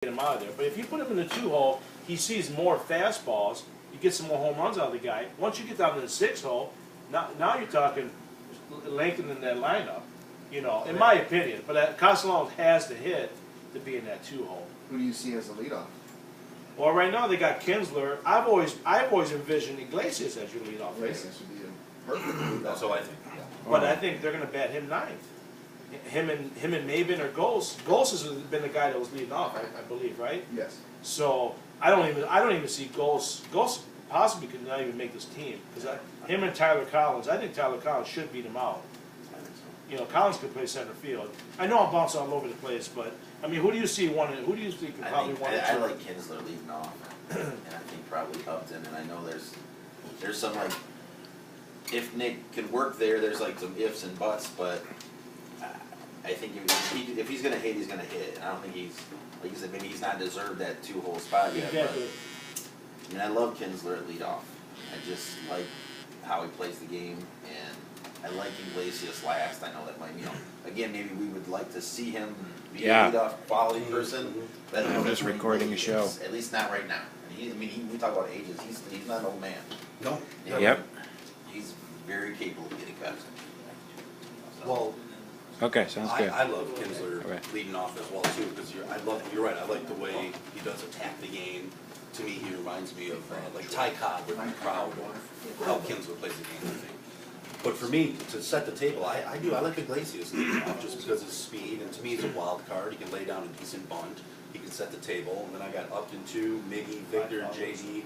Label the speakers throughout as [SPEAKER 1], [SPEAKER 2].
[SPEAKER 1] get him out of there. But if you put him in the 2-hole, he sees more fastballs. You get some more home runs out of the guy. Once you get down to the 6-hole, now you're talking lengthening that lineup. You know, in my opinion. But Castellanos has to hit to be in that 2-hole.
[SPEAKER 2] Who do you see as the leadoff?
[SPEAKER 1] Well, right now they got Kinsler. I've always envisioned Iglesias as your leadoff.
[SPEAKER 2] Iglesias would be a perfect leadoff.
[SPEAKER 3] That's what I think.
[SPEAKER 2] Yeah.
[SPEAKER 1] But I think they're going to bat him 9th. Him and Maben or Ghost. Ghost has been the guy that was leading off, I believe, right?
[SPEAKER 2] Yes.
[SPEAKER 1] So I don't even see Ghost. Ghost possibly could not even make this team because him and Tyler Collins. I think Tyler Collins should beat him out. You know, Collins could play center field. I know I'm bouncing all over the place, but I mean, who do you see who do you think could probably win?
[SPEAKER 4] I like Kinsler leading off, and I think probably Upton. And I know there's some like if Nick can work there, there's like some ifs and buts, but I think if he's gonna hit, he's gonna hit. And I don't think he's like you said, maybe he's not deserved that 2-hole spot yet.
[SPEAKER 1] Exactly.
[SPEAKER 4] But, I mean, I love Kinsler at leadoff. I just like how he plays the game, and I like Iglesias last. I know that might, again, maybe we would like to see him be a leadoff quality person. But
[SPEAKER 5] I'm just recording a show.
[SPEAKER 4] At least not right now. We talk about ages. He's not an old man.
[SPEAKER 3] No.
[SPEAKER 5] Yep.
[SPEAKER 4] He's very capable of getting cuts.
[SPEAKER 3] Well,
[SPEAKER 5] Okay, sounds good.
[SPEAKER 3] I love Kinsler
[SPEAKER 5] Okay.
[SPEAKER 3] leading off as well too, because you're right. I like the way he does attack the game. To me, he reminds me of like Ty Cobb would be proud of how Kinsler plays the game, I think. But for me, to set the table, I like Iglesias leading off just because of his speed, and to me he's a wild card. He can lay down a decent bunt. He can set the table, and then I got Upton 2, Miggy, Victor, JD.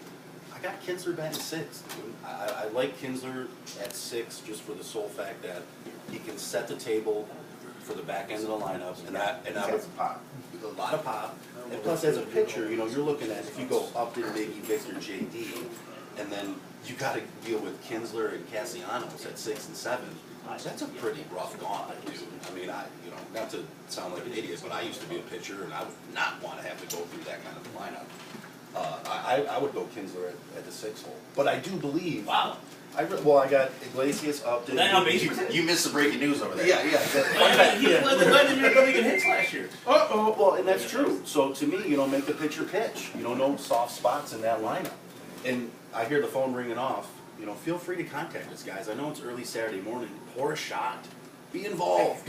[SPEAKER 3] I got Kinsler batting 6. Dude. I like Kinsler at 6 just for the sole fact that he can set the table for the back end of the lineup, and I would a lot of pop. And plus, as a pitcher, you're looking at if you go Upton, Miggy, Victor, JD, and then you got to deal with Kinsler and Castellanos at 6 and 7. That's a pretty rough gauntlet, dude. I mean, not to sound like an idiot, but I used to be a pitcher, and I would not want to have to go through that kind of lineup. I would go Kinsler at the 6-hole, but I do believe.
[SPEAKER 4] Wow.
[SPEAKER 3] I got Iglesias, Upton.
[SPEAKER 4] You missed the breaking news over there.
[SPEAKER 3] Yeah.
[SPEAKER 4] He led the Major League in hits last year.
[SPEAKER 3] Well, and that's true. So to me, make the pitcher pitch. No soft spots in that lineup. And I hear the phone ringing off. Feel free to contact us, guys. I know it's early Saturday morning. Pour a shot. Be involved.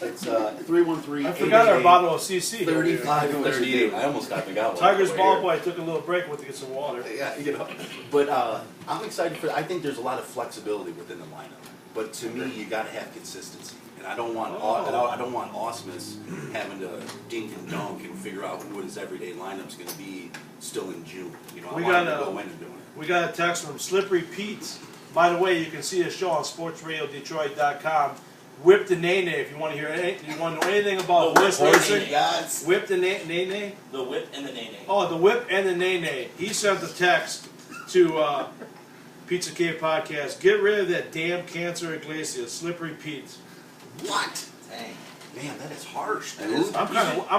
[SPEAKER 3] It's 313.
[SPEAKER 1] I forgot our bottle of CC.
[SPEAKER 3] 35-38. I almost got the gobble.
[SPEAKER 1] Tiger's ball boy took a little break to get some water.
[SPEAKER 3] Yeah, But I'm excited for. I think there's a lot of flexibility within the lineup. But to me, you got to have consistency. And I don't want I don't want Osmus having to dink and dunk and figure out who his everyday lineup's going to be still in June. I want him to go in and do it.
[SPEAKER 1] We got a text from Slippery Pete. By the way, you can see the show on sportsradiodetroit.com. Whip the Nene if you want to hear anything. You want to know anything about horse racing? Whip the Nene.
[SPEAKER 6] The Whip and the Nene.
[SPEAKER 1] Oh, the Whip and the Nene. He sent the text to Pizza Cave Podcast. Get rid of that damn cancer Iglesias. Slippery Pete.
[SPEAKER 3] What?
[SPEAKER 4] Dang.
[SPEAKER 3] Man, that is harsh, dude.
[SPEAKER 1] I'm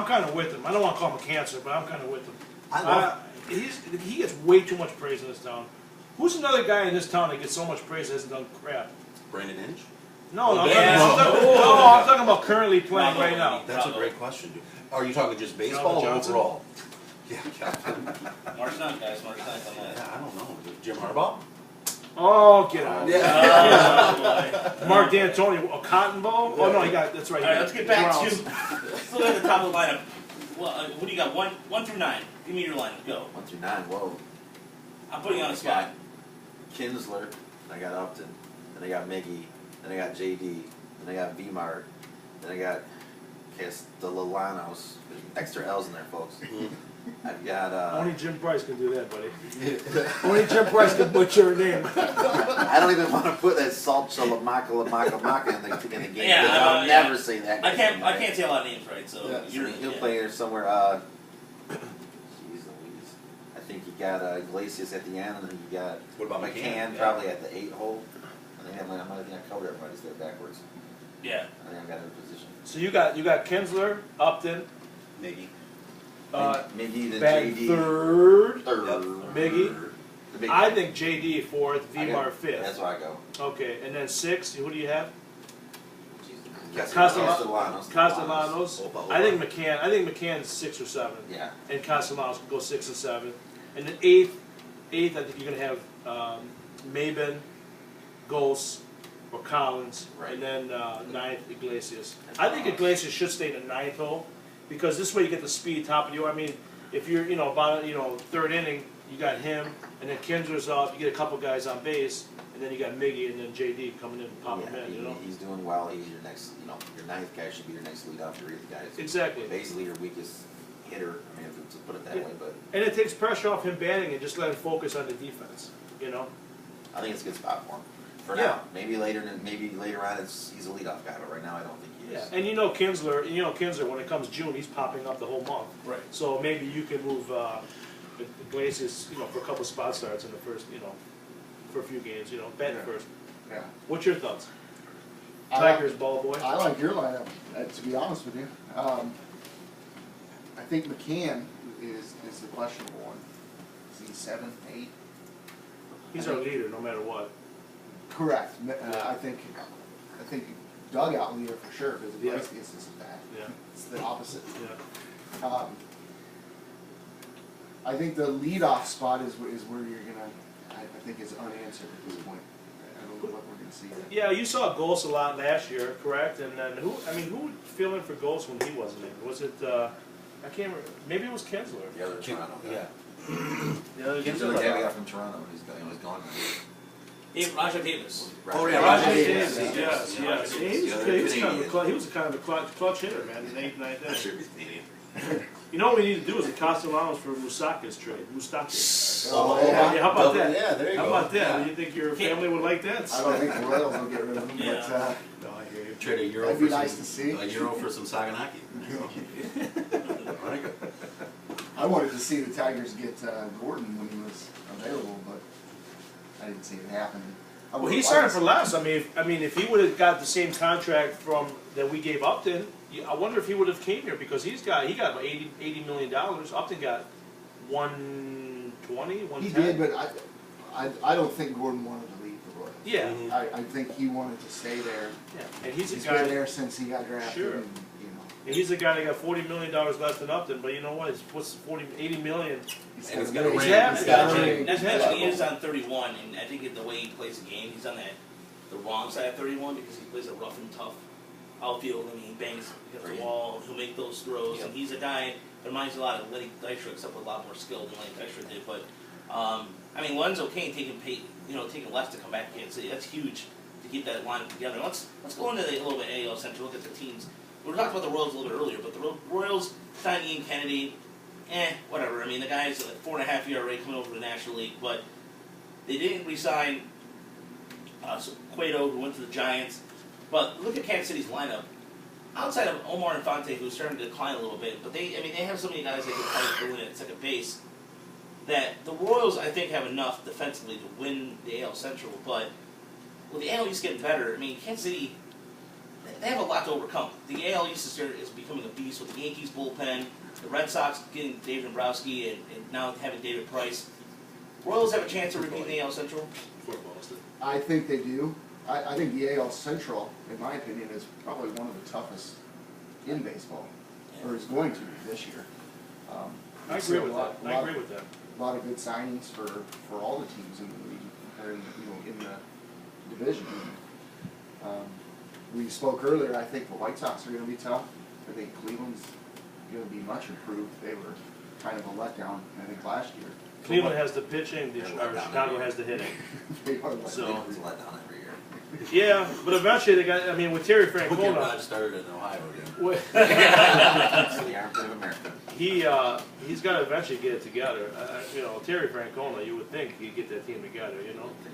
[SPEAKER 1] kind of with him. I don't want to call him a cancer, but I'm kind of with him. He gets way too much praise in this town. Who's another guy in this town that gets so much praise that hasn't done crap?
[SPEAKER 3] Brandon Inge?
[SPEAKER 1] No, I'm talking about currently playing right now.
[SPEAKER 3] That's a great question, dude. Are you talking just baseball or overall? Yeah,
[SPEAKER 6] March 9th, guys. March 9th on that.
[SPEAKER 3] Yeah, I don't know. Jim Harbaugh?
[SPEAKER 1] Oh, get out.
[SPEAKER 3] Yeah.
[SPEAKER 1] Mark D'Antoni, a cotton ball? Oh, no, that's right.
[SPEAKER 6] All right, let's get back to still at the top of the lineup. Well, what do you got? 1 through 9. Give me your lineup. Go.
[SPEAKER 4] 1 through 9. Whoa.
[SPEAKER 6] I'm putting you on the spot.
[SPEAKER 4] Kinsler. I got Upton. Then I got Miggy. Then I got JD. Then I got V-Mart. Then I got Castellanos. There's extra L's in there, folks. I've got.
[SPEAKER 1] Only Jim Price can do that, buddy. Only Jim Price can butcher a name.
[SPEAKER 4] I don't even want to put that salt lamaka in the game.
[SPEAKER 6] Yeah,
[SPEAKER 4] I'll never say that.
[SPEAKER 6] I can't say a lot of names right, so
[SPEAKER 4] He'll play here somewhere. Jeez Louise. I think you got Iglesias at the end, and then you got
[SPEAKER 3] What about
[SPEAKER 4] McCann probably at the 8-hole. I think I covered everybody's there backwards.
[SPEAKER 6] Yeah.
[SPEAKER 4] I think I got in position.
[SPEAKER 1] So you got Kinsler, Upton,
[SPEAKER 3] Miggy.
[SPEAKER 4] Miggy, then
[SPEAKER 1] batting
[SPEAKER 4] JD.
[SPEAKER 1] third.
[SPEAKER 4] Third.
[SPEAKER 1] Miggy. I think JD fourth, V-Mar fifth.
[SPEAKER 4] That's where I go.
[SPEAKER 1] Okay, and then 6th, who do you have? Castellanos. I think McCann's 6 or 7.
[SPEAKER 4] Yeah.
[SPEAKER 1] And Castellanos can go 6 and 7. And then eighth, I think you're gonna have Maben, Ghost, or Collins,
[SPEAKER 4] Right.
[SPEAKER 1] and then ninth Iglesias. I think Iglesias should stay in the 9th hole, because this way you get the speed top of the order. I mean, if you're about third inning, you got him, and then Kinser's up. You get a couple guys on base, and then you got Miggy and then JD coming in and popping
[SPEAKER 4] Yeah,
[SPEAKER 1] in.
[SPEAKER 4] he's doing well. He's your next, your 9th guy should be your next leadoff. Your 8th guy is
[SPEAKER 1] Exactly.
[SPEAKER 4] basically your weakest hitter. I mean, to put it that way, but
[SPEAKER 1] And it takes pressure off him batting and just let him focus on the defense.
[SPEAKER 4] I think it's a good spot for him. For
[SPEAKER 1] Yeah.
[SPEAKER 4] now, maybe later on, he's a leadoff guy. But right now, I don't think he is.
[SPEAKER 1] Yeah, and Kinsler, when it comes June, he's popping up the whole month.
[SPEAKER 6] Right.
[SPEAKER 1] So maybe you can move Iglesias, for a couple spot starts in the first, for a few games, batting
[SPEAKER 2] Yeah.
[SPEAKER 1] first.
[SPEAKER 2] Yeah.
[SPEAKER 1] What's your thoughts?
[SPEAKER 7] I like-
[SPEAKER 1] Tigers, ball boy.
[SPEAKER 7] I like your lineup, to be honest with you. I think McCann is the questionable one. Is he 7, 8?
[SPEAKER 1] He's our leader, no matter what.
[SPEAKER 7] Correct. I think dugout leader for sure, because
[SPEAKER 1] Yeah.
[SPEAKER 7] Iglesias isn't that.
[SPEAKER 1] Yeah,
[SPEAKER 7] It's the opposite.
[SPEAKER 1] yeah.
[SPEAKER 7] I think the leadoff spot is where you're gonna, I think is unanswered at this point. I don't know what we're gonna see yet.
[SPEAKER 1] Yeah, you saw Ghost a lot last year, correct? And then who would fill in for Ghost when he wasn't in? Was it? I can't remember. Maybe it was Kinsler.
[SPEAKER 4] The other Toronto guy.
[SPEAKER 3] Yeah.
[SPEAKER 1] The other
[SPEAKER 4] Kim's the other guy we got from Toronto. He's gone.
[SPEAKER 6] Roger Davis.
[SPEAKER 3] Oh, yeah,
[SPEAKER 1] Roger
[SPEAKER 3] Roger
[SPEAKER 1] Davis.
[SPEAKER 3] Davis.
[SPEAKER 1] Yes, yes.
[SPEAKER 4] Yeah,
[SPEAKER 1] He
[SPEAKER 4] the other
[SPEAKER 1] was kind of a
[SPEAKER 4] Canadian.
[SPEAKER 1] he was kind of a clutch hitter, man. In 8th, 9th inning.
[SPEAKER 4] Sure, he's Canadian.
[SPEAKER 1] You know what we need to do is a Castellanos for Moustakas trade. Moustakas.
[SPEAKER 7] Oh,
[SPEAKER 1] Yeah, how about that?
[SPEAKER 3] Yeah, there you
[SPEAKER 1] How
[SPEAKER 3] go.
[SPEAKER 1] about that?
[SPEAKER 3] Yeah.
[SPEAKER 1] Do you think your family would like that?
[SPEAKER 7] I don't think the Royals will get rid of him, but,
[SPEAKER 6] Yeah.
[SPEAKER 1] No, I hear you.
[SPEAKER 3] Trade a euro
[SPEAKER 7] that'd be
[SPEAKER 3] for
[SPEAKER 7] nice
[SPEAKER 3] some,
[SPEAKER 7] to see.
[SPEAKER 3] a euro for some Saganaki. I like it.
[SPEAKER 7] I wanted to see the Tigers get Gordon when he was available, but I didn't see it happening. I
[SPEAKER 1] Well,
[SPEAKER 7] would've
[SPEAKER 1] he
[SPEAKER 7] liked
[SPEAKER 1] signed
[SPEAKER 7] to
[SPEAKER 1] for
[SPEAKER 7] see-
[SPEAKER 1] less. I mean, if he would have got the same contract that we gave Upton, I wonder if he would have came here, because he got about $80 million. Upton got 120, 110.
[SPEAKER 7] He did, but I don't think Gordon wanted to leave the Royals.
[SPEAKER 1] Yeah,
[SPEAKER 7] I think he wanted to stay there.
[SPEAKER 1] yeah. And he's
[SPEAKER 7] He's
[SPEAKER 1] a
[SPEAKER 7] been
[SPEAKER 1] guy.
[SPEAKER 7] there since he got drafted.
[SPEAKER 1] Sure.
[SPEAKER 7] And,
[SPEAKER 1] And he's a guy that got $40 million less than Upton, but you know what? What's 80 million?
[SPEAKER 7] he's
[SPEAKER 3] And he's
[SPEAKER 7] got
[SPEAKER 3] got a
[SPEAKER 7] ring.
[SPEAKER 3] ring.
[SPEAKER 1] Yeah,
[SPEAKER 7] He's
[SPEAKER 1] yeah.
[SPEAKER 7] got a ring.
[SPEAKER 6] That's actually he is on 31, and I think the way he plays the game, he's on the wrong side of 31 because he plays a rough and tough outfield. I mean, he bangs against the wall, he'll make those throws, and he's a guy that reminds me a lot of Lenny Dykstra, except with a lot more skill than Lenny Dykstra did. But I mean, Lorenzo Kane taking left to come back to Kansas City, that's huge to keep that lineup together. Let's go into a little bit AL Central, look at the teams. We were talking about the Royals a little bit earlier, but the Royals signed Ian Kennedy, whatever. I mean, the guy's a 4.5 ERA coming over to the National League, but they didn't re-sign Cueto, who went to the Giants. But look at Kansas City's lineup. Outside of Omar Infante, who's starting to decline a little bit, but they have so many guys that can probably fill in at second base that the Royals, I think, have enough defensively to win the AL Central. But with the AL East getting better, I mean, Kansas City, they have a lot to overcome. The AL East is becoming a beast with the Yankees bullpen, the Red Sox getting David Dombrowski, and now having David Price. Royals have a chance to repeat the AL Central.
[SPEAKER 1] For Boston.
[SPEAKER 7] I think they do. I think the AL Central, in my opinion, is probably one of the toughest in baseball, or is going to be this year.
[SPEAKER 1] I agree with that. I agree with that.
[SPEAKER 7] A lot of good signings for all the teams in the league, or in the division. We spoke earlier. I think the White Sox are going to be tough. I think Cleveland's going to be much improved. They were kind of a letdown, I think, last year.
[SPEAKER 1] Cleveland has the pitching,
[SPEAKER 3] Yeah,
[SPEAKER 1] or
[SPEAKER 3] letdown
[SPEAKER 1] Chicago
[SPEAKER 3] every
[SPEAKER 1] has the hitting.
[SPEAKER 7] They are letdown.
[SPEAKER 1] So-
[SPEAKER 4] He's let down every year.
[SPEAKER 1] Yeah, but eventually they got. I mean, with Terry
[SPEAKER 3] Don't get
[SPEAKER 1] Francona,
[SPEAKER 3] Rod started in Ohio again.
[SPEAKER 4] It's the armpit of America.
[SPEAKER 1] he's got to eventually get it together. Terry Francona, you would think he'd get that team together.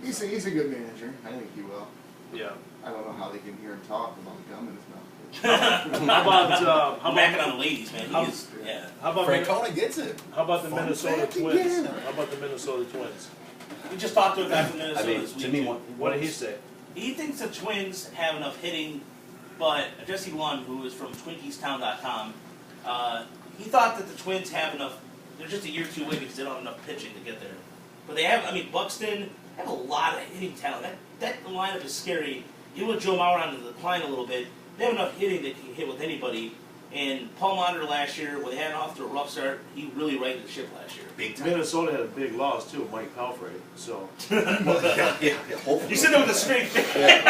[SPEAKER 7] He's a good manager. I think he will.
[SPEAKER 1] Yeah.
[SPEAKER 7] I don't know how they can hear him talk about gum in his mouth.
[SPEAKER 1] How about
[SPEAKER 6] I'm backing on the ladies, man.
[SPEAKER 1] How-
[SPEAKER 6] He is, yeah.
[SPEAKER 1] how about
[SPEAKER 3] Francona gets it.
[SPEAKER 1] how about the
[SPEAKER 3] Fun
[SPEAKER 1] Minnesota
[SPEAKER 3] fact
[SPEAKER 1] Twins?
[SPEAKER 3] again.
[SPEAKER 1] How about the Minnesota Twins?
[SPEAKER 6] We just talked to a guy from
[SPEAKER 3] I
[SPEAKER 6] Minnesota
[SPEAKER 3] mean,
[SPEAKER 6] this week.
[SPEAKER 3] to me,
[SPEAKER 6] too.
[SPEAKER 1] What did he say?
[SPEAKER 6] He thinks the Twins have enough hitting, but Jesse Lund, who is from TwinkiesTown.com, he thought that the Twins have enough. They're just a year or two away because they don't have enough pitching to get there. But they have. I mean, Buxton have a lot of hitting talent. That lineup is scary. Even with Joe Mauer on the decline a little bit, they have enough hitting that can hit with anybody. And Paul Monder last year, when they had off to a rough start, he really righted the ship last year.
[SPEAKER 3] Big time.
[SPEAKER 1] Minnesota had a big loss too, Mike Palfrey, so.
[SPEAKER 3] Yeah, hopefully.
[SPEAKER 6] You said that with a straight face.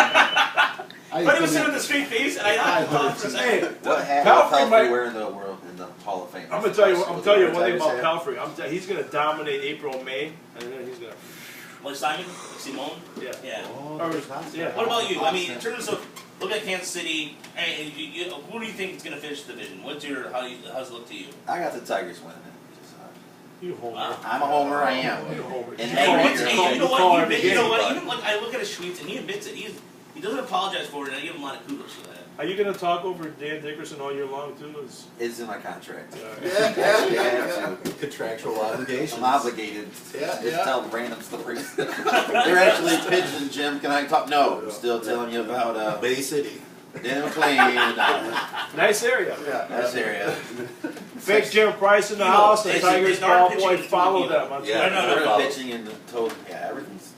[SPEAKER 6] But he was sitting with a straight face, and I thought for a second.
[SPEAKER 1] Hey,
[SPEAKER 4] What hat
[SPEAKER 1] Palfrey
[SPEAKER 4] will
[SPEAKER 1] might-
[SPEAKER 4] Palfrey wear in the world in the Hall of Fame?
[SPEAKER 1] I'm gonna tell you one thing
[SPEAKER 2] Tigers
[SPEAKER 1] about
[SPEAKER 2] hat.
[SPEAKER 1] Palfrey, he's gonna dominate April, May, and then he's gonna,
[SPEAKER 6] Like Simon, Simone.
[SPEAKER 1] yeah.
[SPEAKER 6] Yeah.
[SPEAKER 1] Or, yeah.
[SPEAKER 6] What about you? I mean, in terms of look at Kansas City, and who do you think is going to finish the division? How's it look to you?
[SPEAKER 4] I got the Tigers winning it.
[SPEAKER 1] You homer.
[SPEAKER 6] Wow.
[SPEAKER 4] I'm a homer, I am.
[SPEAKER 1] You homer.
[SPEAKER 4] And
[SPEAKER 6] Hey,
[SPEAKER 4] Hey,
[SPEAKER 6] you know
[SPEAKER 1] you call
[SPEAKER 6] what?
[SPEAKER 1] every
[SPEAKER 6] You know
[SPEAKER 1] game,
[SPEAKER 6] what?
[SPEAKER 1] but-
[SPEAKER 6] Even like I look at his tweets, and he admits it. He doesn't apologize for it, and I give him a lot of kudos for that.
[SPEAKER 1] Are you gonna talk over Dan Dickerson all year long too?
[SPEAKER 4] It's in my contract.
[SPEAKER 2] Yeah,
[SPEAKER 4] Actually, I have to.
[SPEAKER 3] Contractual obligations.
[SPEAKER 4] I'm obligated.
[SPEAKER 2] Yeah,
[SPEAKER 4] Just
[SPEAKER 2] yeah.
[SPEAKER 4] tell random stories. They're actually pitching, Jim. Can I talk? No, I'm still telling you about
[SPEAKER 3] Bay City.
[SPEAKER 4] Dan McLean.
[SPEAKER 1] Nice area.
[SPEAKER 4] This area.
[SPEAKER 1] Fake Jim Price in the
[SPEAKER 6] You know,
[SPEAKER 1] house, the
[SPEAKER 6] it's-
[SPEAKER 1] Tigers
[SPEAKER 6] it's hard
[SPEAKER 1] ball
[SPEAKER 6] pitching
[SPEAKER 1] boy,
[SPEAKER 6] through the
[SPEAKER 1] follow
[SPEAKER 6] keyhole.
[SPEAKER 1] them.
[SPEAKER 3] Yeah.
[SPEAKER 6] No.
[SPEAKER 4] They're pitching in the total. Yeah, everything's.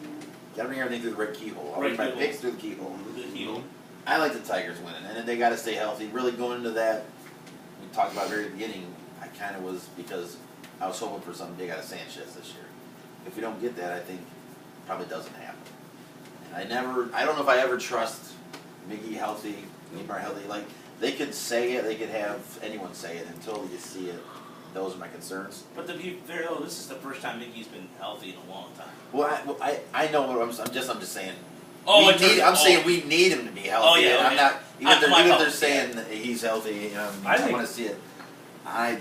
[SPEAKER 4] Gotta bring everything through the right keyhole. I
[SPEAKER 6] Right
[SPEAKER 4] bring my
[SPEAKER 6] keyhole.
[SPEAKER 4] picks through the keyhole.
[SPEAKER 6] The heel.
[SPEAKER 4] I like the Tigers winning, and then they got to stay healthy. Really going into that, we talked about very beginning. I kind of was because I was hoping for some big out of Sanchez this year. If we don't get that, I think probably doesn't happen. And I don't know if I ever trust Miggy healthy, Niemeyer healthy. Like they could say it, they could have anyone say it until you see it. Those are my concerns.
[SPEAKER 6] But to be fair though, this is the first time Mickey's been healthy in a long time.
[SPEAKER 4] Well, I know what I'm just saying.
[SPEAKER 6] Oh,
[SPEAKER 4] We
[SPEAKER 6] in terms-
[SPEAKER 4] need, I'm
[SPEAKER 6] oh.
[SPEAKER 4] saying we need him to be healthy.
[SPEAKER 6] Oh, yeah,
[SPEAKER 4] and I'm
[SPEAKER 6] okay.
[SPEAKER 4] not even if
[SPEAKER 6] My
[SPEAKER 4] they're
[SPEAKER 6] fault,
[SPEAKER 4] saying that he's healthy.
[SPEAKER 1] I
[SPEAKER 4] I
[SPEAKER 1] think-
[SPEAKER 4] want to see it. I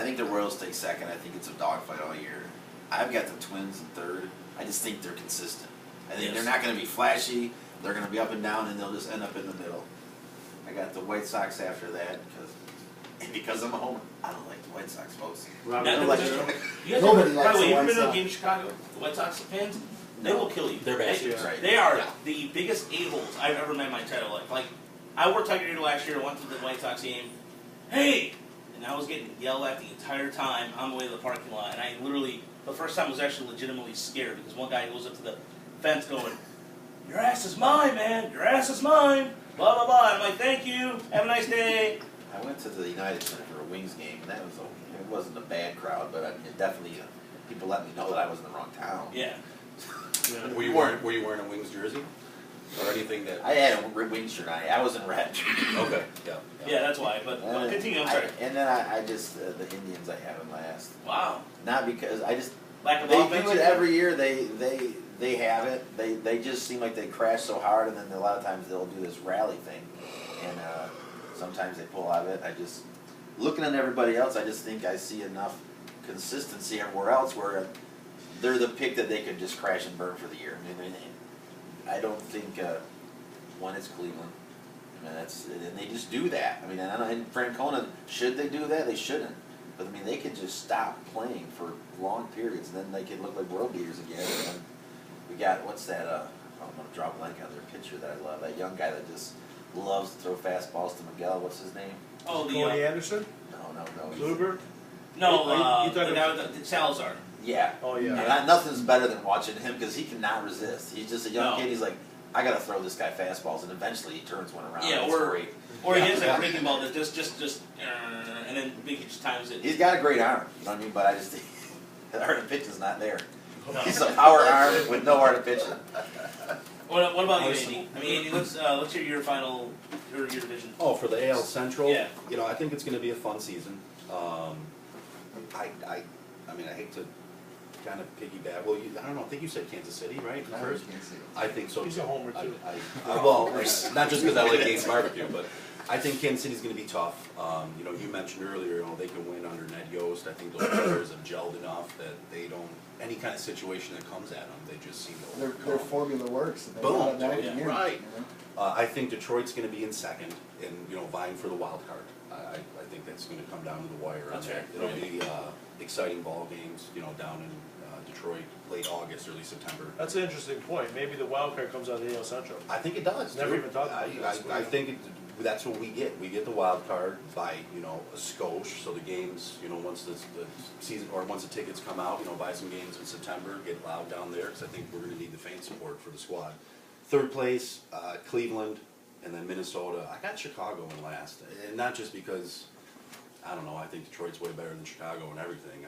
[SPEAKER 4] think the Royals take second. I think it's a dogfight all year. I've got the Twins in third. I just think they're consistent. I think
[SPEAKER 6] Yes.
[SPEAKER 4] they're not going to be flashy. They're going to be up and down, and they'll just end up in the middle. I got the White Sox after that because I'm a homer. I don't like the White Sox, folks.
[SPEAKER 1] Robert,
[SPEAKER 6] Now,
[SPEAKER 4] don't like
[SPEAKER 6] you
[SPEAKER 4] it.
[SPEAKER 6] guys
[SPEAKER 7] Nobody
[SPEAKER 6] ever, by
[SPEAKER 7] likes
[SPEAKER 6] the way,
[SPEAKER 7] the
[SPEAKER 6] you ever
[SPEAKER 7] White
[SPEAKER 6] been to a
[SPEAKER 7] Sox.
[SPEAKER 6] game in Chicago? The White Sox fans? They will kill you.
[SPEAKER 3] They're
[SPEAKER 6] They-
[SPEAKER 3] bastards.
[SPEAKER 4] Right.
[SPEAKER 6] They are
[SPEAKER 4] Yeah.
[SPEAKER 6] the biggest a-holes I've ever met in my entire life. Like, I worked Tiger Eater last year, went to the White Sox game. Hey! And I was getting yelled at the entire time on the way to the parking lot. And I literally, the first time I was actually legitimately scared because one guy goes up to the fence going, "Your ass is mine, man. Your ass is mine." Blah, blah, blah. I'm like, "Thank you. Have a nice day."
[SPEAKER 4] I went to the United Center for a Wings game, and that was okay. It wasn't a bad crowd, but it definitely people let me know that I was in the wrong town.
[SPEAKER 6] Yeah.
[SPEAKER 3] Were you wearing a Wings jersey? Or anything that?
[SPEAKER 4] I had a Wings shirt on. I was in red.
[SPEAKER 3] Okay, yeah.
[SPEAKER 6] Yeah, that's why. But continue. I'm sorry.
[SPEAKER 4] And then I just the Indians I have in last.
[SPEAKER 6] Wow.
[SPEAKER 4] Not because I just
[SPEAKER 6] Lack of
[SPEAKER 4] they
[SPEAKER 6] offense.
[SPEAKER 4] do it every year. They have it. They just seem like they crash so hard, and then a lot of times they'll do this rally thing, and sometimes they pull out of it. I just looking at everybody else. I just think I see enough consistency everywhere else where they're the pick that they could just crash and burn for the year. I mean, I don't think one is Cleveland. I mean, and they just do that. I mean, and Francona, should they do that? They shouldn't. But I mean, they could just stop playing for long periods, and then they could look like world beaters again. And then we got what's that? I'm gonna draw a blank on their pitcher that I love. That young guy that just loves to throw fastballs to Miguel. What's his name?
[SPEAKER 6] Oh, the
[SPEAKER 1] Cody Anderson,
[SPEAKER 4] No.
[SPEAKER 1] Kluber.
[SPEAKER 6] no,
[SPEAKER 1] You thought
[SPEAKER 6] the
[SPEAKER 1] it
[SPEAKER 6] guy with the Salazar.
[SPEAKER 4] Yeah.
[SPEAKER 1] Oh yeah.
[SPEAKER 4] And nothing's better than watching him because he cannot resist. He's just a young
[SPEAKER 6] No.
[SPEAKER 4] kid. He's like, I gotta throw this guy fastballs, and eventually he turns one around.
[SPEAKER 6] Yeah,
[SPEAKER 4] It's
[SPEAKER 6] or-
[SPEAKER 4] great.
[SPEAKER 6] Or he
[SPEAKER 4] Yeah.
[SPEAKER 6] has like a breaking ball that just and then Biggie just times it.
[SPEAKER 4] He's got a great arm. You know what I mean? But I just think the art of pitching's not there.
[SPEAKER 6] No.
[SPEAKER 4] He's a power arm with no art of pitching.
[SPEAKER 6] What about you, Andy? I mean, Andy, let's hear your division.
[SPEAKER 3] Oh, for the AL Central?
[SPEAKER 6] Yeah.
[SPEAKER 3] You know, I think it's gonna be a fun season. I mean, I hate to kind of piggyback, well, I don't know, I think you said Kansas City, right?
[SPEAKER 2] I
[SPEAKER 3] First?
[SPEAKER 2] can't see it.
[SPEAKER 3] I think so.
[SPEAKER 1] He's
[SPEAKER 3] too.
[SPEAKER 1] a homer, too.
[SPEAKER 3] Well, not just because I like Gates Barbecue, but I think Kansas City's going to be tough. You know, you mentioned earlier, you know, they can win under Ned Yost. I think those players have gelled enough that they don't, any kind of situation that comes at them, they just seem to
[SPEAKER 7] Their
[SPEAKER 3] overcome.
[SPEAKER 7] formula works. They
[SPEAKER 3] Boom.
[SPEAKER 7] got it back
[SPEAKER 6] Yeah.
[SPEAKER 7] again,
[SPEAKER 3] Right.
[SPEAKER 7] you know?
[SPEAKER 3] I think Detroit's going to be in second and, you know, vying for the wild card. I think that's going to come down to the wire on
[SPEAKER 6] That's
[SPEAKER 3] that.
[SPEAKER 6] right.
[SPEAKER 3] It'll be exciting ball games, you know, down in Detroit, late August, early September.
[SPEAKER 1] That's an interesting point. Maybe the wild card comes out of the AL Central.
[SPEAKER 3] I think it does.
[SPEAKER 1] Never
[SPEAKER 3] too.
[SPEAKER 1] even thought about that.
[SPEAKER 3] I think that's what we get. We get the wild card by, you know, a skosh. So the games, you know, once the season or once the tickets come out, you know, buy some games in September, get loud down there because I think we're going to need the fan support for the squad. Third place, Cleveland. and then Minnesota. I got Chicago in last, and not just because, I don't know, I think Detroit's way better than Chicago and everything.